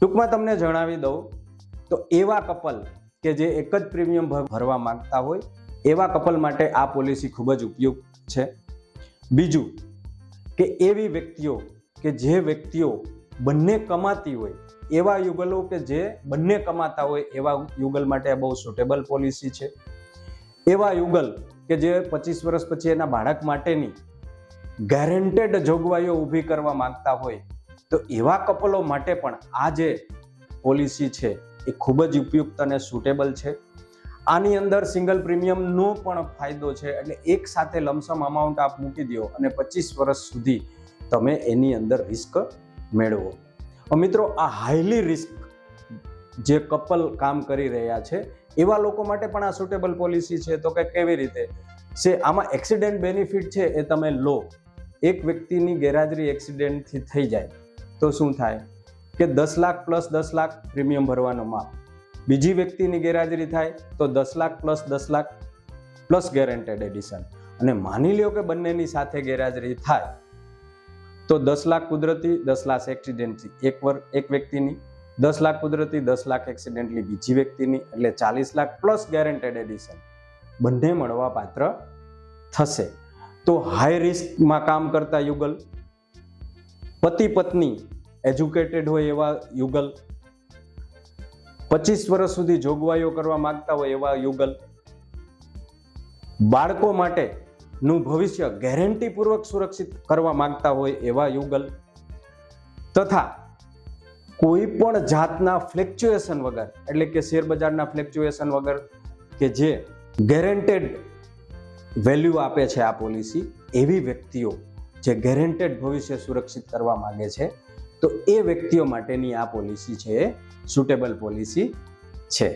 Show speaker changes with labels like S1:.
S1: ટૂંકમાં તમને જણાવી દઉં તો એવા કપલ કે જે એક જ પ્રીમિયમ ભરવા માંગતા હોય એવા કપલ માટે આ પોલિસી ખૂબ જ ઉપયુક્ત છે. બીજું કે એવી વ્યક્તિઓ કે જે વ્યક્તિઓ બંને કમાતી હોય એવા યુગલો કે જે બંને કમાતા હોય એવા યુગલ માટે બહુ સુટેબલ પોલિસી છે. એવા યુગલ કે જે 25 વર્ષ પછી એના બાળક માટેની ગેરંટેડ જોગવાઈઓ ઊભી કરવા માંગતા હોય તો એવા કપલો માટે પણ આ જે પોલિસી છે એ ખૂબ જ ઉપયુક્ત અને સુટેબલ છે. આની અંદર સિંગલ પ્રીમિયમનો પણ ફાયદો છે, એટલે એક સાથે લમસમ અમાઉન્ટ આપ મૂકી દો અને 25 વર્ષ સુધી તમે એની અંદર રિસ્ક મેળવો. મિત્રો, આ હાઈલી રિસ્ક જે કપલ કામ કરી રહ્યા છે એવા લોકો માટે પણ આ સુટેબલ પોલિસી છે. તો કે કેવી રીતે છે? આમાં એક્સિડન્ટ બેનિફિટ છે એ તમે લો. એક વ્યક્તિની ગેરહાજરી એક્સિડન્ટથી થઈ જાય તો શું થાય કે 10 લાખ પ્લસ 10 લાખ પ્રીમિયમ ભરવાનો માફ. બીજી વ્યક્તિની ગેરહાજરી થાય તો 10 lakh plus 10 lakh plus guaranteed addition. અને માની લ્યો કે બંનેની સાથે ગેરહાજરી થાય તો 10 લાખ કુદરતી, 10 લાખ એક્સિડન્ટથી એક વ્યક્તિની, 10 લાખ કુદરતી, 10 લાખ એક્સિડન્ટલી બીજી વ્યક્તિની, એટલે 40 લાખ પ્લસ ગેરંટેડ એડિશન બંને મળવા પાત્ર થશે. તો હાઈ રિસ્કમાં કામ કરતા યુગલ, પતિ પત્ની એજ્યુકેટેડ હોય એવા યુગલ, 25 વર્ષ સુધી જોગવાઈઓ કરવા માંગતા હોય એવા યુગલ, બાળકો માટેનું ભવિષ્ય ગેરંટીપૂર્વક સુરક્ષિત કરવા માંગતા હોય એવા યુગલ, તથા કોઈ પણ જાતના ફ્લેક્ચ્યુએશન વગર, એટલે કે શેર બજારના ફ્લેક્ચ્યુએશન વગર કે જે ગેરંટેડ વેલ્યુ આપે છે આ પોલિસી, એવી વ્યક્તિઓ જે ગેરંટેડ ભવિષ્ય સુરક્ષિત કરવા માંગે છે તો એ વ્યક્તિઓ માટેની આ પોલિસી છે એ સુટેબલ પોલિસી છે.